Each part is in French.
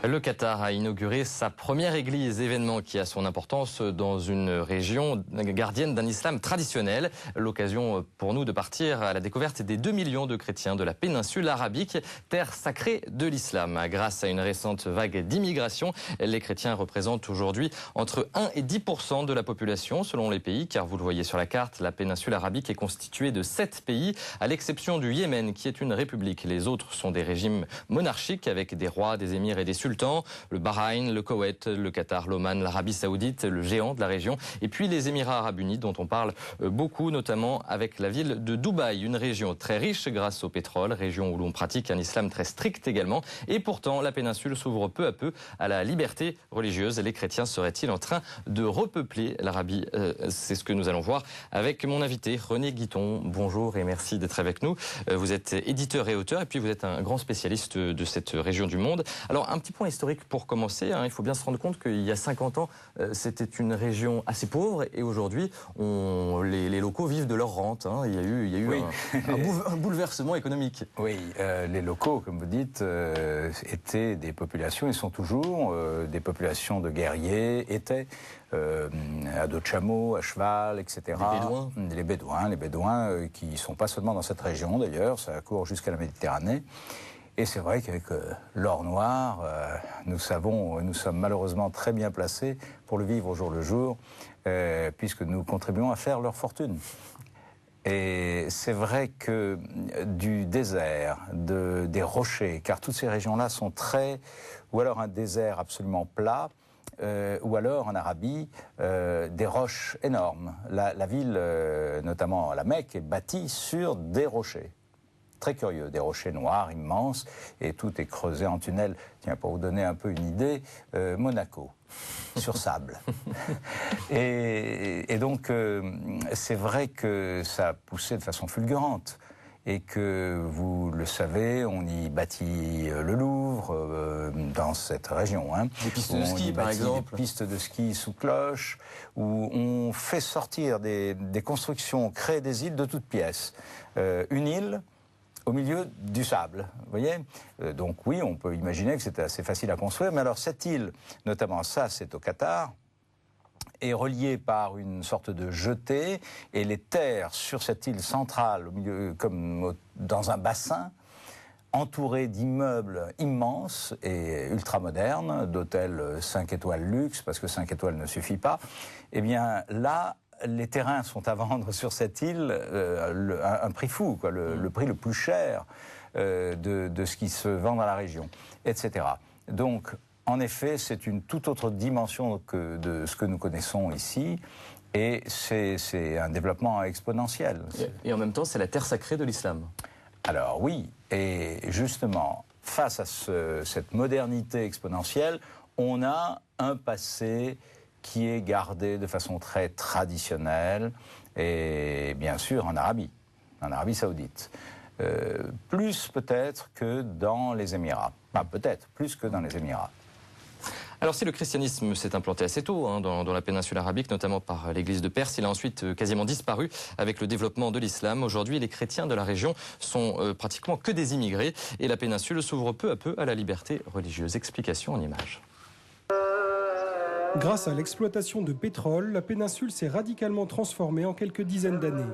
Le Qatar a inauguré sa première église, événement qui a son importance dans une région gardienne d'un islam traditionnel. L'occasion pour nous de partir à la découverte des 2 millions de chrétiens de la péninsule arabique, terre sacrée de l'islam. Grâce à une récente vague d'immigration, les chrétiens représentent aujourd'hui entre 1 et 10% de la population selon les pays, car vous le voyez sur la carte, la péninsule arabique est constituée de 7 pays, à l'exception du Yémen qui est une république. Les autres sont des régimes monarchiques avec des rois, des émirs et des sultans. Le Bahreïn, le Koweït, le Qatar, l'Oman, l'Arabie Saoudite, le géant de la région, et puis les Émirats Arabes Unis dont on parle beaucoup, notamment avec la ville de Dubaï, une région très riche grâce au pétrole, région où l'on pratique un islam très strict également, et pourtant la péninsule s'ouvre peu à peu à la liberté religieuse. Les chrétiens seraient-ils en train de repeupler l'Arabie? C'est ce que nous allons voir avec mon invité René Guiton. Bonjour et merci d'être avec nous. Vous êtes éditeur et auteur, et puis vous êtes un grand spécialiste de cette région du monde. Alors un petit point historique pour commencer, il faut bien se rendre compte qu'il y a 50 ans, c'était une région assez pauvre et aujourd'hui, les locaux vivent de leur rente. Il y a eu oui. un bouleversement économique. Oui, les locaux, comme vous dites, étaient des populations, ils sont toujours des populations de guerriers, étaient à dos de chameau, à cheval, etc. Les Bédouins qui ne sont pas seulement dans cette région d'ailleurs, ça court jusqu'à la Méditerranée. Et c'est vrai qu'avec l'or noir, nous sommes malheureusement très bien placés pour le vivre au jour le jour, puisque nous contribuons à faire leur fortune. Et c'est vrai que du désert, des rochers, car toutes ces régions-là sont ou alors un désert absolument plat, ou alors en Arabie, des roches énormes. La ville, notamment la Mecque, est bâtie sur des rochers. Très curieux, des rochers noirs immenses, et tout est creusé en tunnel. Tiens, pour vous donner un peu une idée, Monaco, sur sable. Et donc, c'est vrai que ça a poussé de façon fulgurante. Et que, vous le savez, on y bâtit le Louvre, dans cette région. Des pistes de ski, par exemple. Des pistes de ski sous cloche, où on fait sortir des constructions, créer des îles de toutes pièces. Une île au milieu du sable, vous voyez. Donc oui, on peut imaginer que c'était assez facile à construire, mais alors cette île, notamment ça, c'est au Qatar, est reliée par une sorte de jetée, et les terres sur cette île centrale, au milieu, comme dans un bassin, entourées d'immeubles immenses et ultramodernes, d'hôtels 5 étoiles luxe, parce que 5 étoiles ne suffit pas, eh bien là, les terrains sont à vendre sur cette île un prix fou, quoi, le prix le plus cher de ce qui se vend dans la région, etc. Donc, en effet, c'est une toute autre dimension de ce que nous connaissons ici, et c'est un développement exponentiel. Et en même temps, c'est la terre sacrée de l'islam. Alors oui, et justement, face à cette modernité exponentielle, on a un passé qui est gardé de façon très traditionnelle, et bien sûr en Arabie Saoudite. Plus peut-être que dans les Émirats. Enfin, peut-être plus que dans les Émirats. Alors si le christianisme s'est implanté assez tôt dans la péninsule arabique, notamment par l'église de Perse, il a ensuite quasiment disparu avec le développement de l'islam. Aujourd'hui, les chrétiens de la région sont pratiquement que des immigrés, et la péninsule s'ouvre peu à peu à la liberté religieuse. Explication en images. Grâce à l'exploitation de pétrole, la péninsule s'est radicalement transformée en quelques dizaines d'années.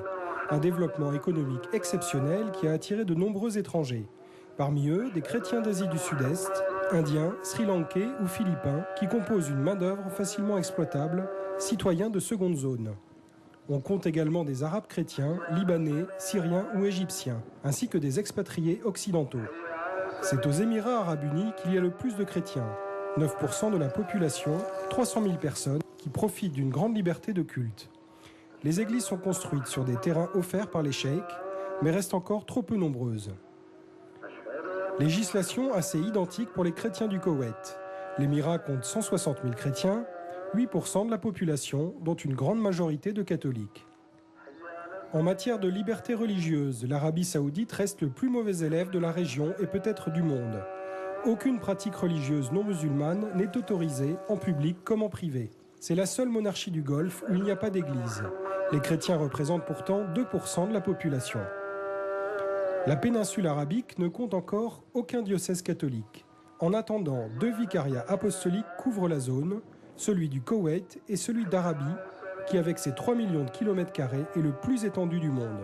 Un développement économique exceptionnel qui a attiré de nombreux étrangers. Parmi eux, des chrétiens d'Asie du Sud-Est, indiens, sri-lankais ou philippins, qui composent une main-d'œuvre facilement exploitable, citoyens de seconde zone. On compte également des Arabes chrétiens, Libanais, Syriens ou Égyptiens, ainsi que des expatriés occidentaux. C'est aux Émirats Arabes Unis qu'il y a le plus de chrétiens. 9% de la population, 300 000 personnes, qui profitent d'une grande liberté de culte. Les églises sont construites sur des terrains offerts par les cheikh, mais restent encore trop peu nombreuses. Législation assez identique pour les chrétiens du Koweït. L'Émirat compte 160 000 chrétiens, 8% de la population, dont une grande majorité de catholiques. En matière de liberté religieuse, l'Arabie Saoudite reste le plus mauvais élève de la région et peut-être du monde. Aucune pratique religieuse non musulmane n'est autorisée, en public comme en privé. C'est la seule monarchie du Golfe où il n'y a pas d'église. Les chrétiens représentent pourtant 2% de la population. La péninsule arabique ne compte encore aucun diocèse catholique. En attendant, 2 vicariats apostoliques couvrent la zone, celui du Koweït et celui d'Arabie, qui avec ses 3 millions de kilomètres carrés est le plus étendu du monde.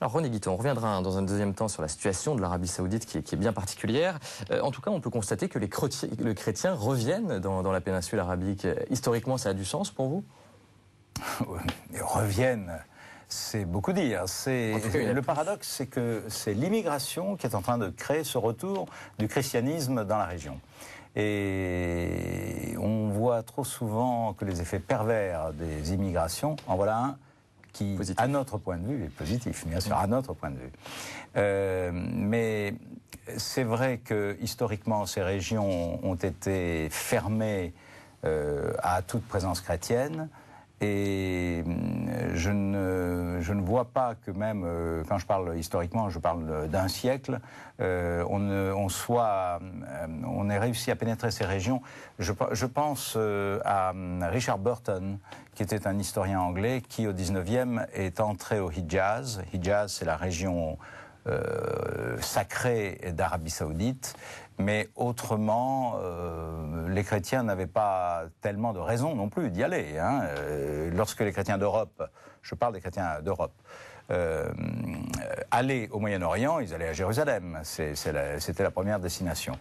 Alors René Guitton, on reviendra dans un deuxième temps sur la situation de l'Arabie Saoudite qui est bien particulière. En tout cas, on peut constater que les chrétiens reviennent dans la péninsule arabique. Historiquement, ça a du sens pour vous? Ils reviennent, c'est beaucoup dire. Le paradoxe, c'est que c'est l'immigration qui est en train de créer ce retour du christianisme dans la région. Et on voit trop souvent que les effets pervers des immigrations, en voilà un qui, positif. À notre point de vue, est positif, bien sûr, à notre point de vue. Mais c'est vrai que historiquement, ces régions ont été fermées à toute présence chrétienne. Et je ne vois pas que même, quand je parle historiquement, je parle d'un siècle, on ait réussi à pénétrer ces régions. Je pense à Richard Burton, qui était un historien anglais, qui au 19e est entré au Hijaz. Hijaz, c'est la région sacrée d'Arabie Saoudite. Mais autrement, les chrétiens n'avaient pas tellement de raison non plus d'y aller. Lorsque les chrétiens d'Europe, je parle des chrétiens d'Europe, allaient au Moyen-Orient, ils allaient à Jérusalem. C'était la première destination.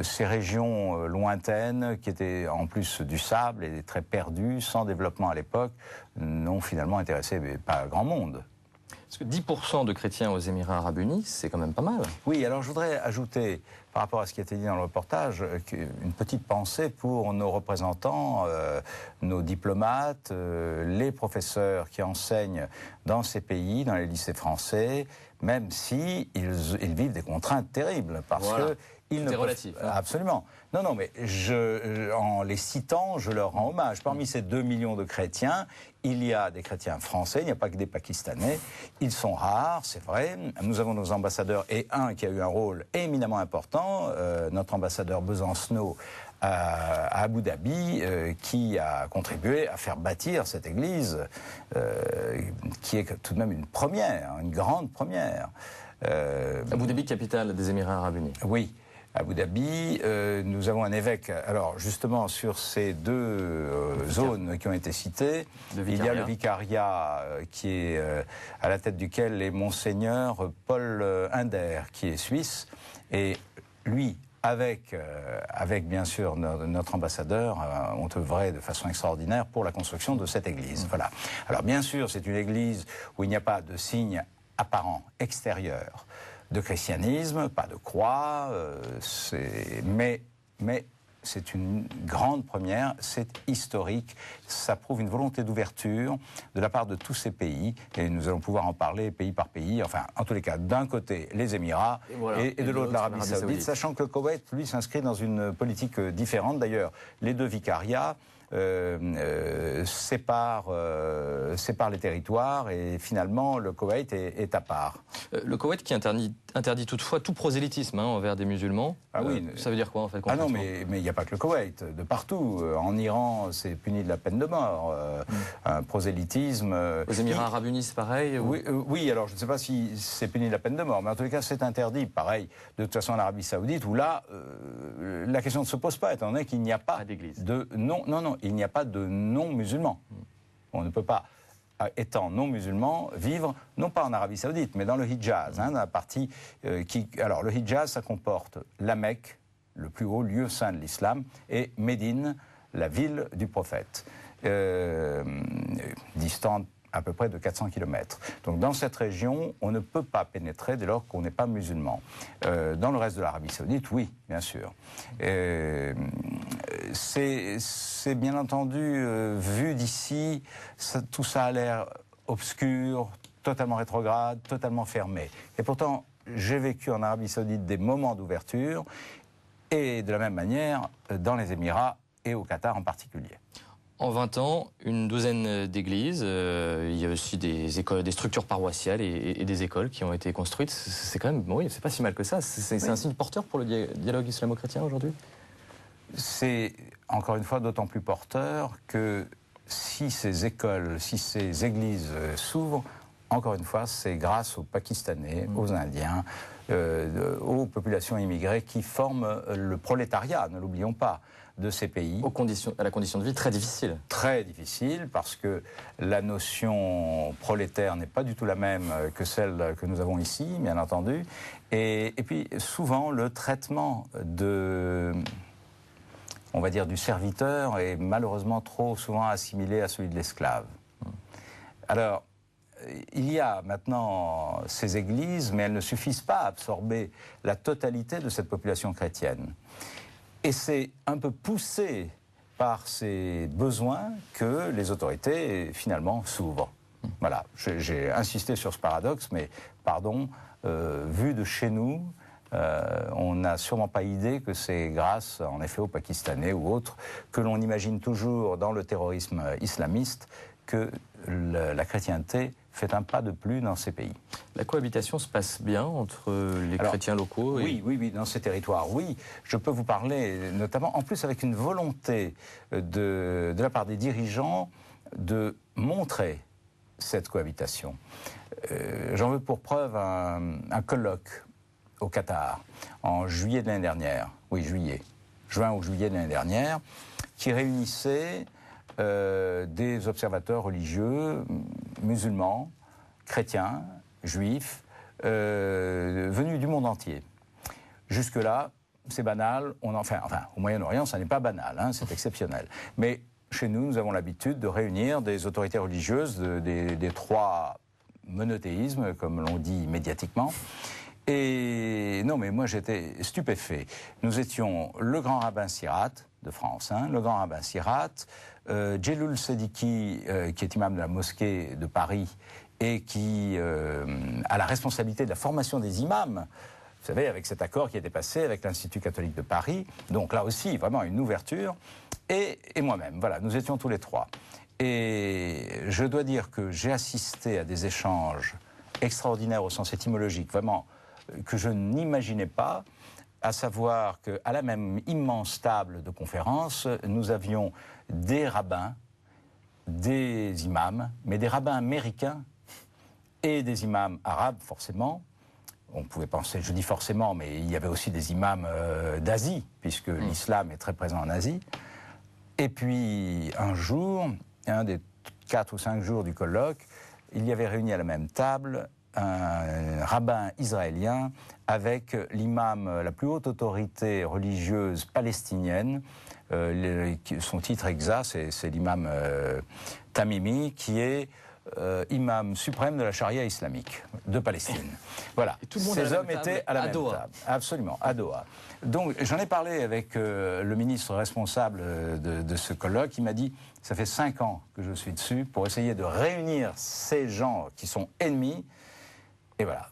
Ces régions lointaines, qui étaient en plus du sable et très perdues, sans développement à l'époque, n'ont finalement intéressé pas grand monde. Parce que 10% de chrétiens aux Émirats Arabes Unis, c'est quand même pas mal. Oui, alors je voudrais ajouter, par rapport à ce qui a été dit dans le reportage, une petite pensée pour nos représentants, nos diplomates, les professeurs qui enseignent dans ces pays, dans les lycées français, même si ils vivent des contraintes terribles, parce que c'est relatif. Absolument. Non, mais en les citant, je leur rends hommage. Parmi ces 2 millions de chrétiens, il y a des chrétiens français, il n'y a pas que des Pakistanais. Ils sont rares, c'est vrai. Nous avons nos ambassadeurs, et un qui a eu un rôle éminemment important, notre ambassadeur Besancenot à Abu Dhabi, qui a contribué à faire bâtir cette église, qui est tout de même une première, une grande première. Abu Dhabi, capitale des Émirats Arabes Unis. Oui. Abu Dhabi, nous avons un évêque. Alors justement, sur ces 2 zones qui ont été citées, il y a le vicariat qui est à la tête duquel est Monseigneur Paul Inder, qui est suisse, et lui, avec bien sûr notre ambassadeur, ont œuvré de façon extraordinaire pour la construction de cette église. Voilà. Alors bien sûr, c'est une église où il n'y a pas de signe apparent extérieur de christianisme, pas de croix, mais c'est une grande première, c'est historique, ça prouve une volonté d'ouverture de la part de tous ces pays, et nous allons pouvoir en parler pays par pays, enfin, en tous les cas, d'un côté les Émirats, et de l'autre l'Arabie Saoudite, sachant que le Koweït, lui, s'inscrit dans une politique différente. D'ailleurs, les 2 vicariats sépare les territoires, et finalement le Koweït est à part. Le Koweït qui interdit toutefois tout prosélytisme envers des musulmans. Ah oui. Ça veut dire quoi en fait? Ah non, mais il n'y a pas que le Koweït, de partout. En Iran, c'est puni de la peine de mort. Un prosélytisme. Aux Émirats Arabes Unis, c'est pareil ou... Oui, alors je ne sais pas si c'est puni de la peine de mort, mais en tous les cas, c'est interdit. Pareil, de toute façon, en Arabie Saoudite, où là, la question ne se pose pas, étant donné qu'il n'y a pas de non, il n'y a pas de non-musulmans. On ne peut pas, étant non-musulman, vivre, non pas en Arabie Saoudite, mais dans le Hijaz, dans la partie Alors, le Hijaz, ça comporte la Mecque, le plus haut lieu saint de l'islam, et Médine, la ville du prophète, distante à peu près de 400 km. Donc dans cette région, on ne peut pas pénétrer dès lors qu'on n'est pas musulman. Dans le reste de l'Arabie Saoudite, oui, bien sûr. C'est bien entendu, vu d'ici, tout ça a l'air obscur, totalement rétrograde, totalement fermé. Et pourtant, j'ai vécu en Arabie Saoudite des moments d'ouverture, et de la même manière dans les Émirats et au Qatar en particulier. En 20 ans, une douzaine d'églises, il y a aussi des écoles, des structures paroissiales et des écoles qui ont été construites. C'est quand même, oui, c'est pas si mal que ça. C'est un signe porteur pour le dialogue islamo-chrétien aujourd'hui? C'est, encore une fois, d'autant plus porteur que si ces écoles, si ces églises s'ouvrent, encore une fois, c'est grâce aux Pakistanais, aux Indiens, aux populations immigrées qui forment le prolétariat, ne l'oublions pas, de ces pays. À la condition de vie très difficile. Très difficile, parce que la notion prolétaire n'est pas du tout la même que celle que nous avons ici, bien entendu. Et puis, souvent, le traitement on va dire, du serviteur est malheureusement trop souvent assimilé à celui de l'esclave. Alors, il y a maintenant ces églises, mais elles ne suffisent pas à absorber la totalité de cette population chrétienne. Et c'est un peu poussé par ces besoins que les autorités, finalement, s'ouvrent. Voilà, j'ai insisté sur ce paradoxe, mais, pardon, vu de chez nous, on n'a sûrement pas idée que c'est grâce, en effet, aux Pakistanais ou autres, que l'on imagine toujours dans le terrorisme islamiste que la chrétienté fait un pas de plus dans ces pays. La cohabitation se passe bien entre les chrétiens locaux et... Oui, dans ces territoires, oui. Je peux vous parler notamment, en plus avec une volonté de la part des dirigeants de montrer cette cohabitation. J'en veux pour preuve un colloque au Qatar, en juillet de l'année dernière, juin ou juillet de l'année dernière, qui réunissait des observateurs religieux, musulmans, chrétiens, juifs, venus du monde entier. Jusque-là, c'est banal, enfin, au Moyen-Orient, ça n'est pas banal, hein, c'est exceptionnel. Mais chez nous, nous avons l'habitude de réunir des autorités religieuses des trois monothéismes, comme l'on dit médiatiquement. Et non, mais moi j'étais stupéfait. Nous étions le grand rabbin Sirat de France, le grand rabbin Sirat, Djeloul Sediki, qui est imam de la mosquée de Paris et qui a la responsabilité de la formation des imams, vous savez, avec cet accord qui a été passé avec l'Institut catholique de Paris. Donc là aussi, vraiment une ouverture. Et moi-même, voilà, nous étions tous les trois. Et je dois dire que j'ai assisté à des échanges extraordinaires au sens étymologique, vraiment, que je n'imaginais pas, à savoir qu'à la même immense table de conférence, nous avions des rabbins, des imams, mais des rabbins américains et des imams arabes, forcément. On pouvait penser, je dis forcément, mais il y avait aussi des imams d'Asie, puisque l'islam est très présent en Asie. Et puis, un jour, un des 4 ou 5 jours du colloque, il y avait réuni à la même table un rabbin israélien avec l'imam, la plus haute autorité religieuse palestinienne. Son titre exact, c'est l'imam Tamimi, qui est imam suprême de la charia islamique de Palestine. Voilà. Ces hommes étaient à la même table. Absolument, à Doha. Donc j'en ai parlé avec le ministre responsable de ce colloque. Il m'a dit, ça fait 5 ans que je suis dessus pour essayer de réunir ces gens qui sont ennemis. Et voilà,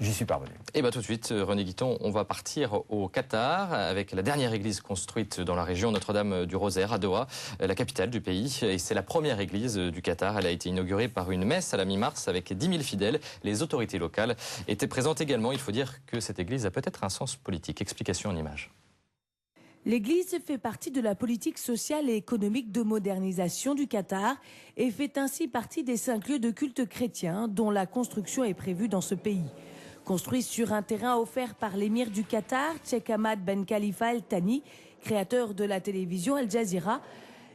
j'y suis parvenu. Et tout de suite, René Guiton, on va partir au Qatar avec la dernière église construite dans la région Notre-Dame du Rosaire à Doha, la capitale du pays. Et c'est la première église du Qatar. Elle a été inaugurée par une messe à la mi-mars avec 10 000 fidèles. Les autorités locales étaient présentes également. Il faut dire que cette église a peut-être un sens politique. Explication en images. L'église fait partie de la politique sociale et économique de modernisation du Qatar et fait ainsi partie des 5 lieux de culte chrétien dont la construction est prévue dans ce pays. Construit sur un terrain offert par l'émir du Qatar, Sheikh Hamad Ben Khalifa Al Thani, créateur de la télévision Al Jazeera,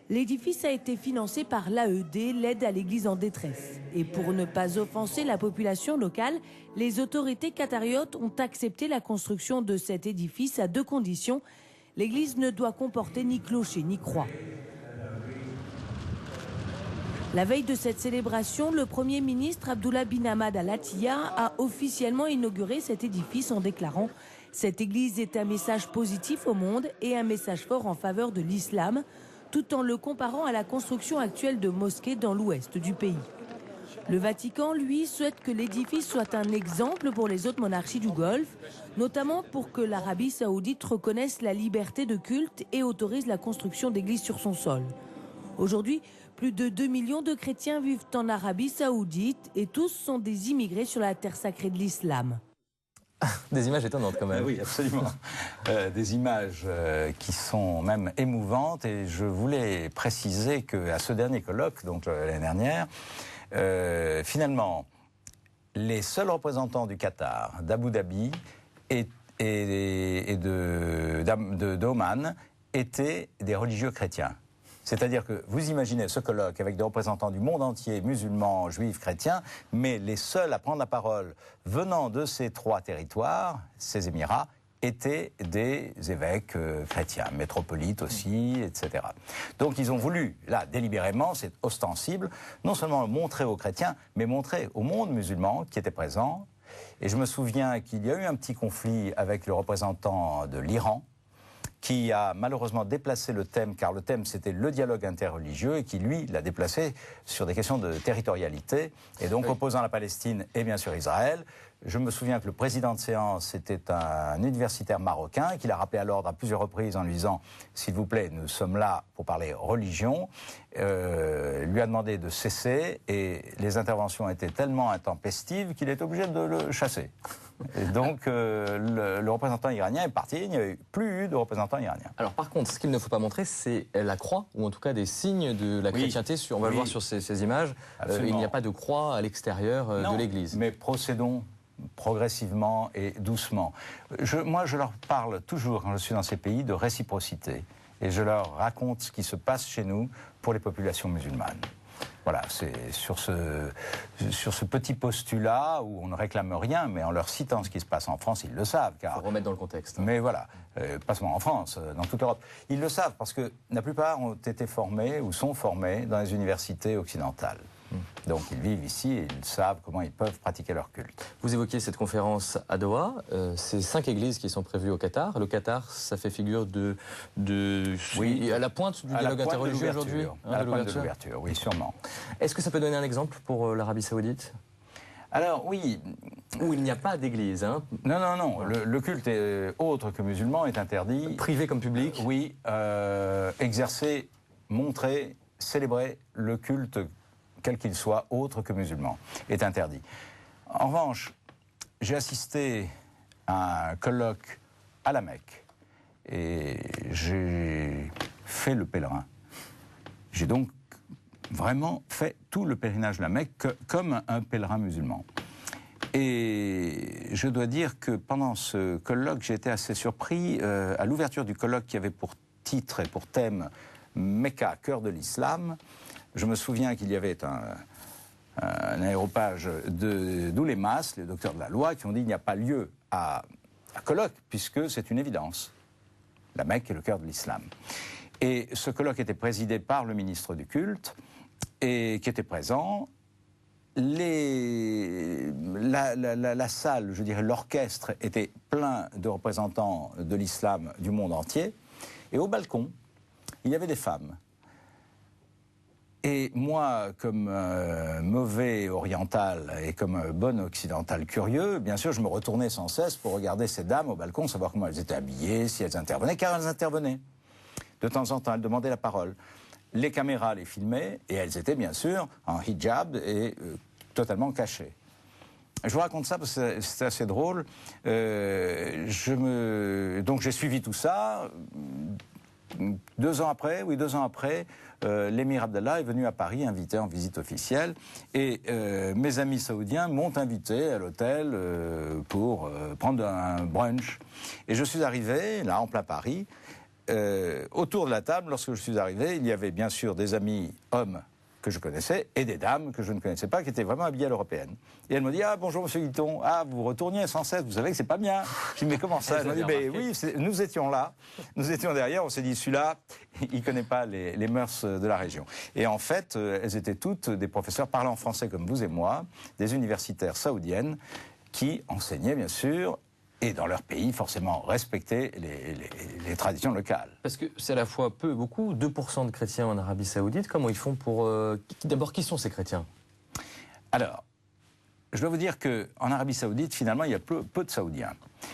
l'édifice a été financé par l'AED, l'aide à l'église en détresse. Et pour ne pas offenser la population locale, les autorités qatariotes ont accepté la construction de cet édifice à 2 conditions. L'église ne doit comporter ni clocher ni croix. La veille de cette célébration, le Premier ministre Abdullah bin Ahmad Al Attiyah a officiellement inauguré cet édifice en déclarant « Cette église est un message positif au monde et un message fort en faveur de l'islam », tout en le comparant à la construction actuelle de mosquées dans l'ouest du pays. Le Vatican, lui, souhaite que l'édifice soit un exemple pour les autres monarchies du Golfe, notamment pour que l'Arabie saoudite reconnaisse la liberté de culte et autorise la construction d'églises sur son sol. Aujourd'hui, plus de 2 millions de chrétiens vivent en Arabie saoudite et tous sont des immigrés sur la terre sacrée de l'islam. Des images étonnantes quand même. Oui, absolument. Des images qui sont même émouvantes et je voulais préciser qu'à ce dernier colloque, donc l'année dernière, finalement, les seuls représentants du Qatar, d'Abu Dhabi et d'Oman étaient des religieux chrétiens. C'est-à-dire que vous imaginez ce colloque avec des représentants du monde entier, musulmans, juifs, chrétiens, mais les seuls à prendre la parole venant de ces 3 territoires, ces Émirats, étaient des évêques chrétiens, métropolites aussi, etc. Donc ils ont voulu, là, délibérément, c'est ostensible, non seulement montrer aux chrétiens, mais montrer au monde musulman qui était présent. Et je me souviens qu'il y a eu un petit conflit avec le représentant de l'Iran, qui a malheureusement déplacé le thème, car le thème c'était le dialogue interreligieux, et qui lui l'a déplacé sur des questions de territorialité, et donc opposant la Palestine et bien sûr Israël. Je me souviens que le président de séance était un universitaire marocain, qu'il a rappelé à l'ordre à plusieurs reprises en lui disant « S'il vous plaît, nous sommes là pour parler religion », lui a demandé de cesser, et les interventions étaient tellement intempestives qu'il est obligé de le chasser. Et donc le représentant iranien est parti, il n'y a plus eu de représentant iranien. Alors par contre, ce qu'il ne faut pas montrer, c'est la croix, ou en tout cas des signes de la chrétienté. On va le voir sur ces images. Il n'y a pas de croix à l'extérieur de l'église. Mais procédons progressivement et doucement. Moi, je leur parle toujours, quand je suis dans ces pays, de réciprocité. Et je leur raconte ce qui se passe chez nous pour les populations musulmanes. Voilà, c'est sur ce petit postulat où on ne réclame rien, mais en leur citant ce qui se passe en France, ils le savent. Il faut remettre dans le contexte. Mais voilà, pas seulement en France, dans toute l'Europe. Ils le savent parce que la plupart ont été formés ou sont formés dans les universités occidentales. Donc ils vivent ici et ils savent comment ils peuvent pratiquer leur culte. Vous évoquiez cette conférence à Doha, c'est 5 églises qui sont prévues au Qatar. Le Qatar, ça fait figure oui, à la pointe du dialogue interreligieux aujourd'hui. À la pointe de l'ouverture, oui, sûrement. Est-ce que ça peut donner un exemple pour l'Arabie Saoudite ? Alors oui. Où il n'y a pas d'église, hein. Non. Le culte autre que musulman est interdit. Privé comme public. Oui, exercer, montrer, célébrer le culte quel qu'il soit, autre que musulman, est interdit. En revanche, j'ai assisté à un colloque à la Mecque et j'ai fait le pèlerin. J'ai donc vraiment fait tout le pèlerinage de la Mecque comme un pèlerin musulman. Et je dois dire que pendant ce colloque, j'ai été assez surpris à l'ouverture du colloque qui avait pour titre et pour thème Mecca, cœur de l'islam. Je me souviens qu'il y avait un aéropage d'oulémas, les docteurs de la loi, qui ont dit qu'il n'y a pas lieu à colloque, puisque c'est une évidence. La Mecque est le cœur de l'islam. Et ce colloque était présidé par le ministre du culte, et qui était présent. La salle, je dirais l'orchestre, était plein de représentants de l'islam du monde entier. Et au balcon, il y avait des femmes. Et moi, comme mauvais oriental et comme bon occidental curieux, bien sûr, je me retournais sans cesse pour regarder ces dames au balcon, savoir comment elles étaient habillées, si elles intervenaient, car elles intervenaient. De temps en temps, elles demandaient la parole. Les caméras les filmaient, et elles étaient bien sûr en hijab et totalement cachées. Je vous raconte ça parce que c'est assez drôle. Donc j'ai suivi tout ça. 2 ans après, l'émir Abdallah est venu à Paris, invité en visite officielle, et mes amis saoudiens m'ont invité à l'hôtel pour prendre un brunch. Et je suis arrivé, là, en plein Paris. Autour de la table, lorsque je suis arrivé, il y avait bien sûr des amis hommes que je connaissais et des dames que je ne connaissais pas, qui étaient vraiment habillées à l'européenne. Et elle me dit « Ah, bonjour, monsieur Guiton. Ah, vous retourniez sans cesse, vous savez que c'est pas bien. » Je dis « Mais comment ça ?» Elle m'a dit « Ben oui, nous étions là, nous étions derrière, on s'est dit « Celui-là, il ne connaît pas les mœurs de la région. » Et en fait, elles étaient toutes des professeurs parlant français comme vous et moi, des universitaires saoudiennes, qui enseignaient, bien sûr, et dans leur pays, forcément, respecter les traditions locales. Parce que c'est à la fois peu et beaucoup, 2% de chrétiens en Arabie Saoudite. Comment ils font pour... D'abord, qui sont ces chrétiens ? Alors, je dois vous dire qu'en Arabie Saoudite, finalement, il y a peu de Saoudiens.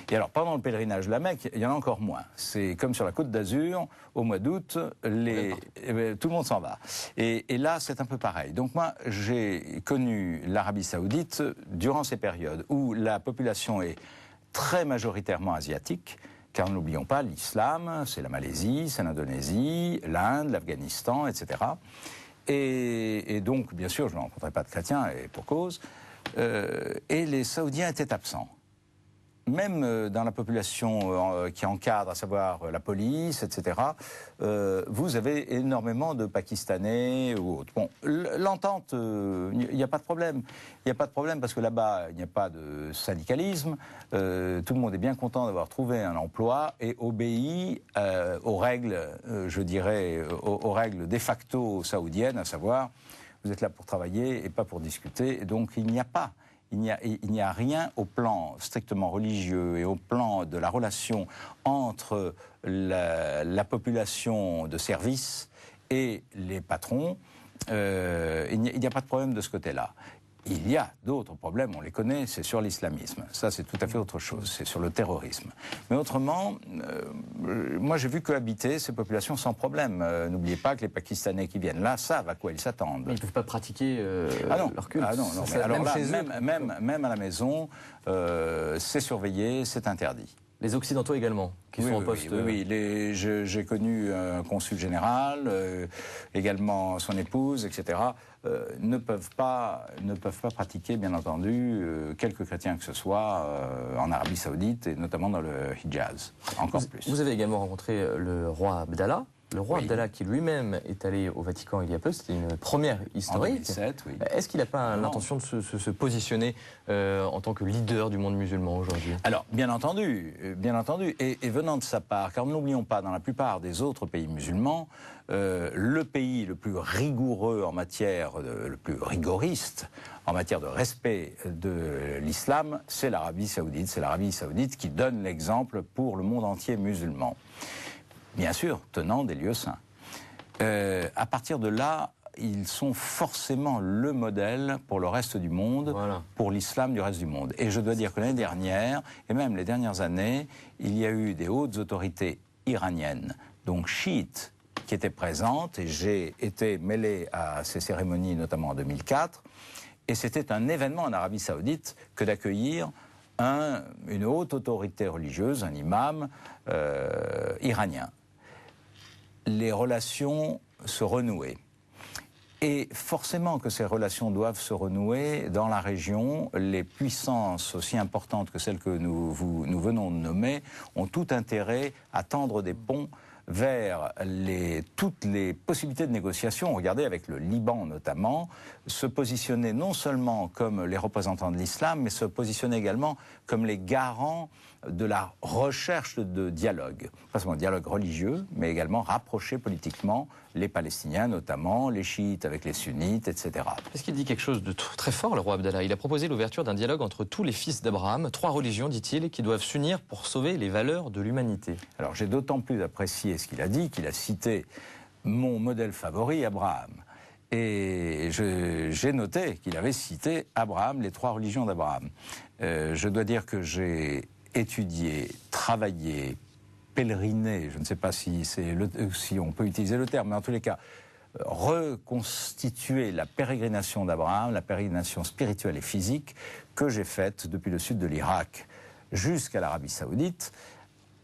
Et alors, pendant le pèlerinage de la Mecque, il y en a encore moins. C'est comme sur la Côte d'Azur, au mois d'août, tout le monde s'en va. Et là, c'est un peu pareil. Donc moi, j'ai connu l'Arabie Saoudite durant ces périodes où la population est très majoritairement asiatique, car n'oublions pas, l'islam, c'est la Malaisie, c'est l'Indonésie, l'Inde, l'Afghanistan, etc. Et donc, bien sûr, je ne rencontrais pas de chrétiens, et pour cause. Et les Saoudiens étaient absents. Même dans la population qui encadre, à savoir la police, etc., vous avez énormément de Pakistanais ou autres. Bon, l'entente, il n'y a pas de problème. Il n'y a pas de problème parce que là-bas, il n'y a pas de syndicalisme. Tout le monde est bien content d'avoir trouvé un emploi et obéit aux règles, je dirais, aux règles de facto saoudiennes, à savoir, vous êtes là pour travailler et pas pour discuter. Et donc, il n'y a rien au plan strictement religieux et au plan de la relation entre la population de service et les patrons. Il n'y a pas de problème de ce côté-là. Il y a d'autres problèmes, on les connaît, c'est sur l'islamisme. Ça, c'est tout à fait autre chose, c'est sur le terrorisme. Mais autrement, moi j'ai vu cohabiter ces populations sans problème. N'oubliez pas que les Pakistanais qui viennent là savent à quoi ils s'attendent. Mais ils ne peuvent pas pratiquer leur culte. Ah non, non. Mais alors là, même à la maison, c'est surveillé, c'est interdit. Les Occidentaux également, qui sont en poste. Oui. J'ai connu un consul général, également son épouse, etc. Ne peuvent pas pratiquer, bien entendu, quelques chrétiens que ce soit en Arabie Saoudite et notamment dans le Hijaz. Encore plus. Vous avez également rencontré le roi Abdallah. Le roi Abdallah qui lui-même est allé au Vatican il y a peu, c'était une première historique. En 2007, oui. Est-ce qu'il n'a pas l'intention de se positionner en tant que leader du monde musulman aujourd'hui? Alors, bien entendu, et venant de sa part, car n'oublions pas, dans la plupart des autres pays musulmans, le pays le plus rigoureux en matière, le plus rigoriste en matière de respect de l'islam, c'est l'Arabie Saoudite. C'est l'Arabie Saoudite qui donne l'exemple pour le monde entier musulman. Bien sûr, tenant des lieux saints. À partir de là, ils sont forcément le modèle pour le reste du monde, pour l'islam du reste du monde. Et je dois dire que l'année dernière, et même les dernières années, il y a eu des hautes autorités iraniennes, donc chiites, qui étaient présentes, et j'ai été mêlé à ces cérémonies, notamment en 2004, et c'était un événement en Arabie Saoudite que d'accueillir une haute autorité religieuse, un imam iranien. Les relations se renouaient. Et forcément que ces relations doivent se renouer dans la région. Les puissances aussi importantes que celles que nous venons de nommer ont tout intérêt à tendre des ponts vers toutes les possibilités de négociation. Regardez, avec le Liban notamment, se positionner non seulement comme les représentants de l'islam, mais se positionner également comme les garants de la recherche de dialogue. Pas seulement dialogue religieux, mais également rapprocher politiquement les Palestiniens, notamment les chiites avec les sunnites, etc. Est-ce qu'il dit quelque chose de très fort, le roi Abdallah? Il a proposé l'ouverture d'un dialogue entre tous les fils d'Abraham, 3 religions, dit-il, qui doivent s'unir pour sauver les valeurs de l'humanité. Alors j'ai d'autant plus apprécié ce qu'il a dit, qu'il a cité mon modèle favori, Abraham. Et j'ai noté qu'il avait cité Abraham, les 3 religions d'Abraham. Je dois dire que j'ai étudié, travaillé, pèleriné, je ne sais pas si on peut utiliser le terme, mais en tous les cas, reconstituer la pérégrination d'Abraham, la pérégrination spirituelle et physique que j'ai faite depuis le sud de l'Irak jusqu'à l'Arabie Saoudite,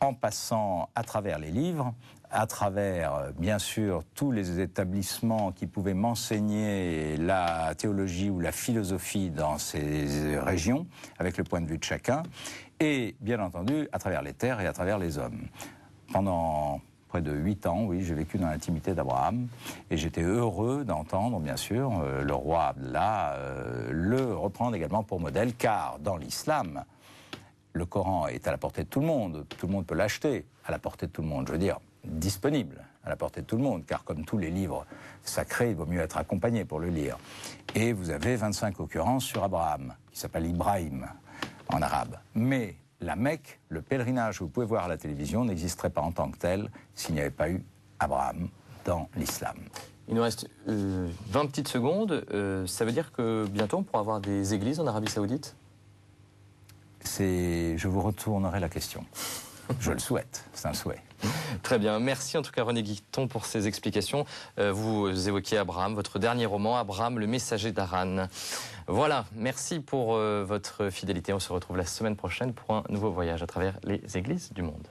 en passant à travers les livres, à travers, bien sûr, tous les établissements qui pouvaient m'enseigner la théologie ou la philosophie dans ces régions, avec le point de vue de chacun, et, bien entendu, à travers les terres et à travers les hommes. Pendant près de 8 ans, oui, j'ai vécu dans l'intimité d'Abraham, et j'étais heureux d'entendre, bien sûr, le roi Abdallah le reprendre également pour modèle, car dans l'islam, le Coran est à la portée de tout le monde peut l'acheter à la portée de tout le monde, je veux dire, disponible à la portée de tout le monde, car comme tous les livres sacrés, il vaut mieux être accompagné pour le lire. Et vous avez 25 occurrences sur Abraham, qui s'appelle Ibrahim en arabe. Mais la Mecque, le pèlerinage que vous pouvez voir à la télévision, n'existerait pas en tant que tel s'il n'y avait pas eu Abraham dans l'islam. Il nous reste 20 petites secondes. Ça veut dire que bientôt on pourra avoir des églises en Arabie Saoudite? Je vous retournerai la question. Je le souhaite, c'est un souhait. Très bien, merci en tout cas René Guiton pour ces explications. Vous évoquiez Abraham, votre dernier roman, Abraham, le messager d'Haran. Voilà, merci pour votre fidélité. On se retrouve la semaine prochaine pour un nouveau voyage à travers les églises du monde.